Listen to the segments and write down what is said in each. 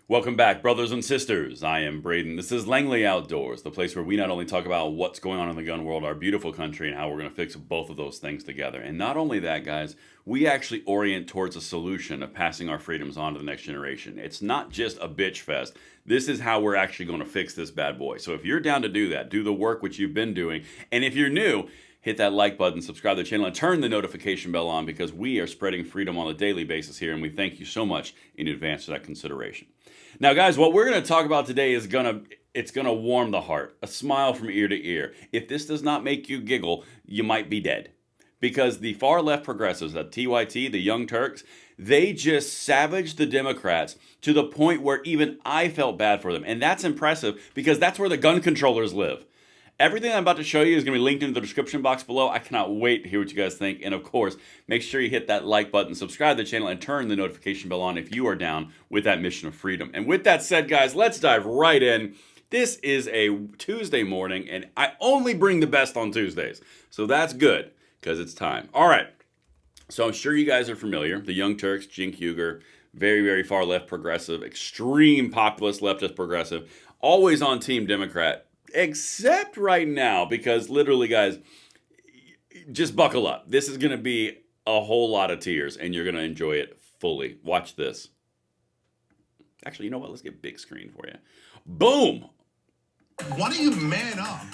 Welcome back, brothers and sisters. I am Braden. This is Langley Outdoors, the place where we not only talk about what's going on in the gun world, our beautiful country, and how we're going to fix both of those things together. And not only that, guys, we actually orient towards a solution of passing our freedoms on to the next generation. It's not just a bitch fest. This is how we're actually going to fix this bad boy. So if you're down to do that, do the work which you've been doing. And if you're new, hit that like button, subscribe to the channel, and turn the notification bell on because we are spreading freedom on a daily basis here, and we thank you so much in advance for that consideration. Now, guys, what we're going to talk about today is it's gonna warm the heart, a smile from ear to ear. If this does not make you giggle, you might be dead. Because the far left progressives, the TYT, the Young Turks, they just savaged the Democrats to the point where even I felt bad for them. And that's impressive because that's where the gun controllers live. Everything I'm about to show you is going to be linked in the description box below. I cannot wait to hear what you guys think. And of course, make sure you hit that like button, subscribe to the channel, and turn the notification bell on if you are down with that mission of freedom. And with that said, guys, let's dive right in. This is a Tuesday morning, and I only bring the best on Tuesdays. So that's good, because it's time. All right. So I'm sure you guys are familiar. The Young Turks, Cenk Uygur, very, very far left progressive, extreme populist leftist progressive, always on Team Democrat. Except right now, because literally, guys, just buckle up. This is going to be a whole lot of tears, and you're going to enjoy it fully. Watch this. Actually, you know what? Let's get big screen for you. Boom! Why don't you man up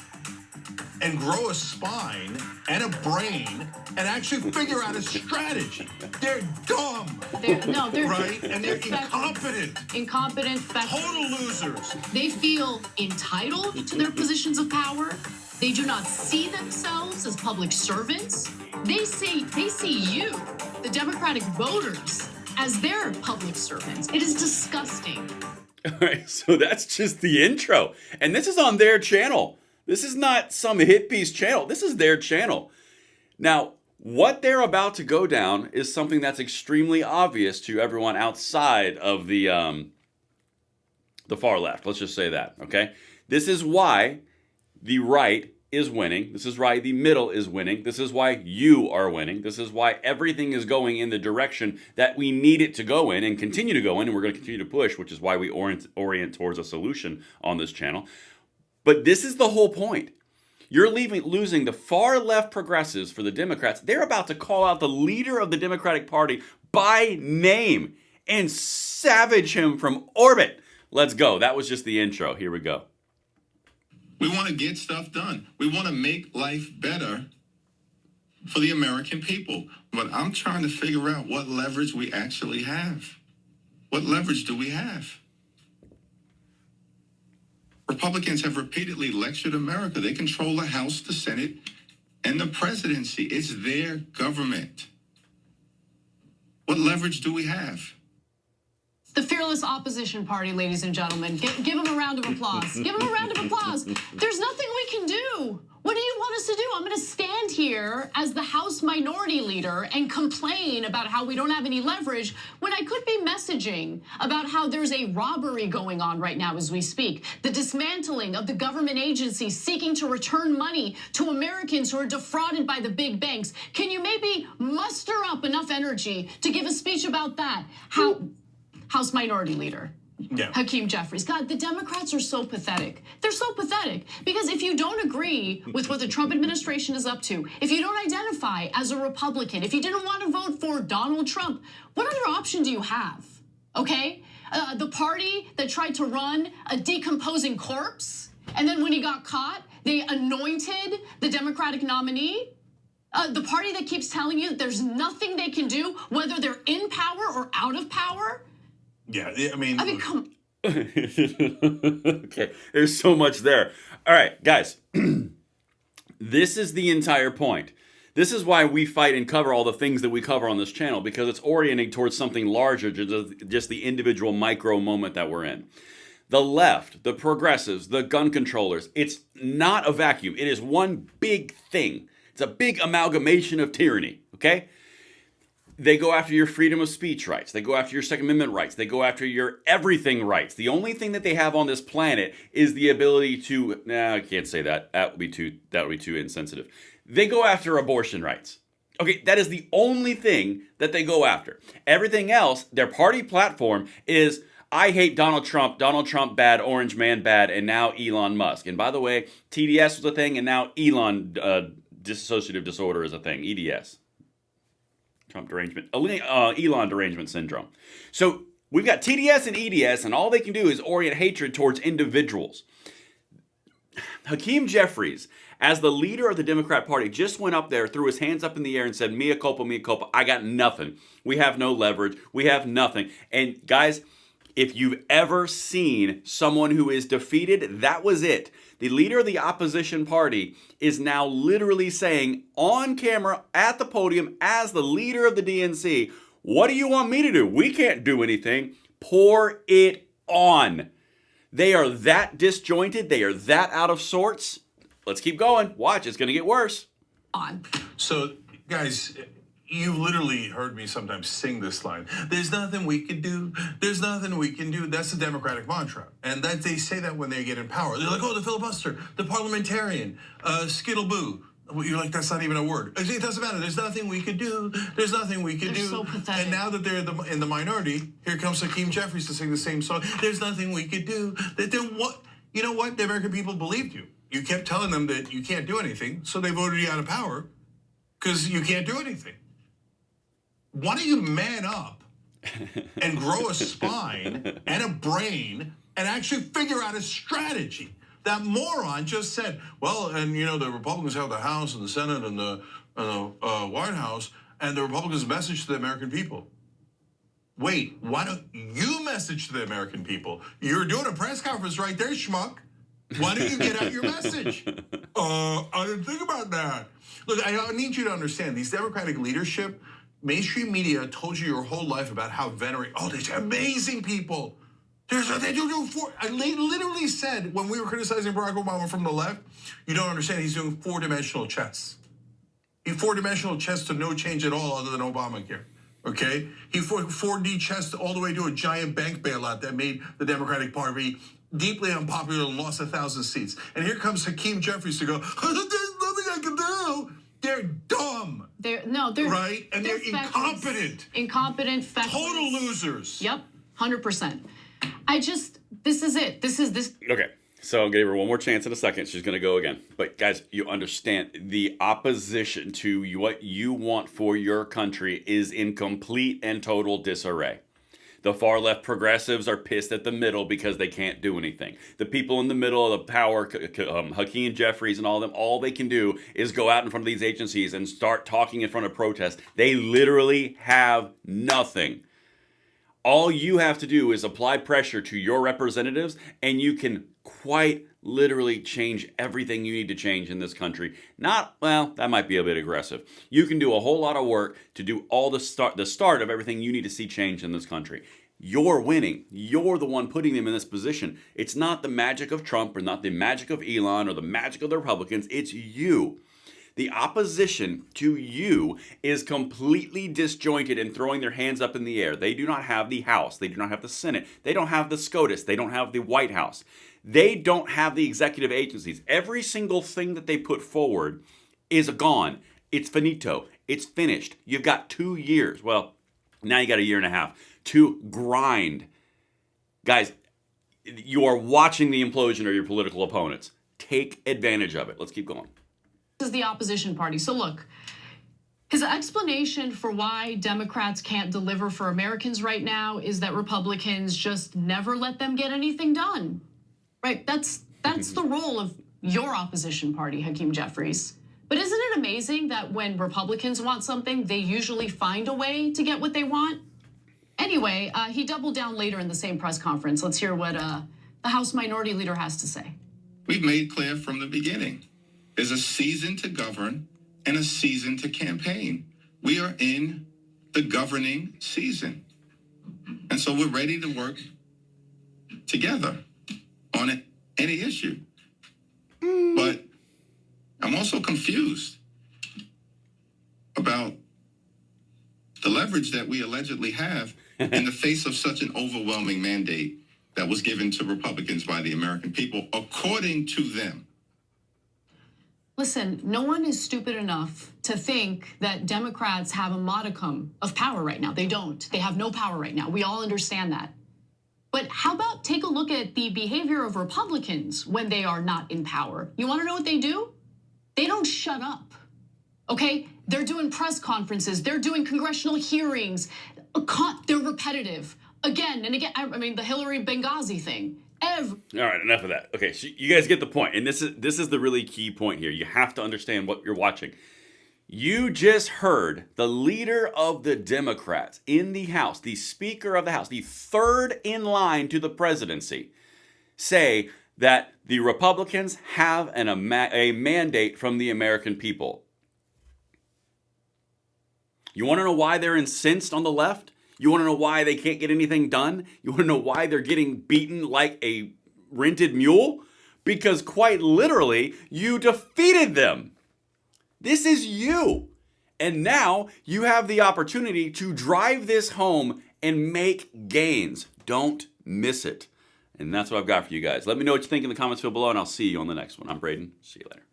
and grow a spine and a brain and actually figure out a strategy? They're dumb. They're right? And they're incompetent. Incompetent, Total losers. They feel entitled to their positions of power. They do not see themselves as public servants. They see you, the Democratic voters, as their public servants. It is disgusting. All right, so that's just the intro. And this is on their channel. This is not some hit piece channel. This is their channel. Now, what they're about to go down is something that's extremely obvious to everyone outside of the far left. Let's just say that, okay? This is why the right is winning. This is why the middle is winning. This is why you are winning. This is why everything is going in the direction that we need it to go in and continue to go in, and we're going to continue to push, which is why we orient towards a solution on this channel. But this is the whole point. You're losing the far left progressives for the Democrats. They're about to call out the leader of the Democratic Party by name and savage him from orbit. Let's go. That was just the intro. Here we go. We want to get stuff done. We want to make life better for the American people. But I'm trying to figure out what leverage we actually have. What leverage do we have? Republicans have repeatedly lectured America. They control the House, the Senate, and the presidency. It's their government. What leverage do we have? The fearless opposition party, ladies and gentlemen. Give them a round of applause. Give them a round of applause. There's nothing we can do. What do you want us to do? I'm going to stand here as the House minority leader and complain about how we don't have any leverage when I could be messaging about how there's a robbery going on right now as we speak. The dismantling of the government agencies seeking to return money to Americans who are defrauded by the big banks. Can you maybe muster up enough energy to give a speech about that? House Minority Leader, Hakeem Jeffries. God, the Democrats are so pathetic. They're so pathetic because if you don't agree with what the Trump administration is up to, if you don't identify as a Republican, if you didn't want to vote for Donald Trump, what other option do you have? Okay? The party that tried to run a decomposing corpse, and then when he got caught, they anointed the Democratic nominee. The party that keeps telling you that there's nothing they can do, whether they're in power or out of power. Yeah, I mean, come. Okay, there's so much there. All right, guys, this is the entire point. This is why we fight and cover all the things that we cover on this channel, because it's orienting towards something larger than just the individual micro moment that we're in. The left, the progressives, the gun controllers, it's not a vacuum. It is one big thing. It's a big amalgamation of tyranny, okay? They go after your freedom of speech rights. They go after your Second Amendment rights. They go after your everything rights. The only thing that they have on this planet is the ability to, I can't say that. That would be too insensitive. They go after abortion rights. Okay, that is the only thing that they go after. Everything else, their party platform is, I hate Donald Trump bad, Orange Man bad, and now Elon Musk. And by the way, TDS was a thing, and now Elon dissociative disorder is a thing, EDS. Trump derangement, Elon derangement syndrome. So we've got TDS and EDS, and all they can do is orient hatred towards individuals. Hakeem Jeffries, as the leader of the Democrat Party, just went up there, threw his hands up in the air and said, mea culpa, I got nothing. We have no leverage. We have nothing. And guys, if you've ever seen someone who is defeated, that was it. The leader of the opposition party is now literally saying on camera at the podium as the leader of the DNC, what do you want me to do? We can't do anything. Pour it on. They are that disjointed. They are that out of sorts. Let's keep going. Watch, it's going to get worse. On. So, guys, you literally heard me sometimes sing this line. There's nothing we can do. There's nothing we can do. That's the Democratic mantra. And that they say that when they get in power. They're like, oh, the filibuster, the parliamentarian, skittle-boo. You're like, that's not even a word. It doesn't matter. There's nothing we could do. There's nothing we could do. So pathetic. And now that they're in the minority, here comes Hakeem Jeffries to sing the same song. There's nothing we could do. You know what? The American people believed you. You kept telling them that you can't do anything, so they voted you out of power because you can't do anything. Why don't you man up and grow a spine and a brain and actually figure out a strategy? That moron just said, well, and the Republicans have the House and the Senate and the White House, and the Republicans message to the American people. Wait, why don't you message to the American people? You're doing a press conference right there, schmuck. Why don't you get out your message? I didn't think about that. Look, I need you to understand, these Democratic leadership, mainstream media told you your whole life about how these amazing people. They literally said when we were criticizing Barack Obama from the left, you don't understand, he's doing 4-dimensional chess. He's 4-dimensional chess to no change at all other than Obamacare, okay? He 4D chess all the way to a giant bank bailout that made the Democratic Party deeply unpopular and lost 1,000 seats. And here comes Hakeem Jeffries to go, there's nothing I can do. They're dumb. They're right, and they're incompetent. Incompetent, feckless. Total losers. Yep, 100%. This is it. This is. Okay, so I'll give her one more chance in a second. She's going to go again. But guys, you understand the opposition to what you want for your country is in complete and total disarray. The far left progressives are pissed at the middle because they can't do anything. The people in the middle of the power, Hakeem Jeffries and all of them, all they can do is go out in front of these agencies and start talking in front of protests. They literally have nothing. All you have to do is apply pressure to your representatives, and you can quite literally change everything you need to change in this country. That might be a bit aggressive. You can do a whole lot of work to do all the start of everything you need to see change in this country. You're winning. You're the one putting them in this position. It's not the magic of Trump or not the magic of Elon or the magic of the Republicans. It's you. The opposition to you is completely disjointed and throwing their hands up in the air. They do not have the House. They do not have the Senate. They don't have the SCOTUS. They don't have the White House. They don't have the executive agencies. Every single thing that they put forward is gone. It's finito. It's finished. You've got 2 years. Well, now you got 1.5 years to grind. Guys, you are watching the implosion of your political opponents. Take advantage of it. Let's keep going. This is the opposition party. So look, his explanation for why Democrats can't deliver for Americans right now is that Republicans just never let them get anything done. Right? That's the role of your opposition party, Hakeem Jeffries. But isn't it amazing that when Republicans want something, they usually find a way to get what they want? Anyway, he doubled down later in the same press conference. Let's hear what the House Minority Leader has to say. We've made clear from the beginning. There's a season to govern and a season to campaign. We are in the governing season. And so we're ready to work together on any issue. But I'm also confused about the leverage that we allegedly have in the face of such an overwhelming mandate that was given to Republicans by the American people, according to them. Listen, no one is stupid enough to think that Democrats have a modicum of power right now. They don't. They have no power right now. We all understand that. But how about take a look at the behavior of Republicans when they are not in power? You want to know what they do? They don't shut up, okay? They're doing press conferences. They're doing congressional hearings. They're repetitive again and again. I mean, the Hillary Benghazi thing. All right, enough of that. Okay, so you guys get the point. And this is the really key point here. You have to understand what you're watching. You just heard the leader of the Democrats in the House, the Speaker of the House, the third in line to the presidency, say that the Republicans have a mandate from the American people. You want to know why they're incensed on the left? You want to know why they can't get anything done? You want to know why they're getting beaten like a rented mule? Because quite literally, you defeated them. This is you. And now you have the opportunity to drive this home and make gains. Don't miss it. And that's what I've got for you guys. Let me know what you think in the comments below, and I'll see you on the next one. I'm Braden. See you later.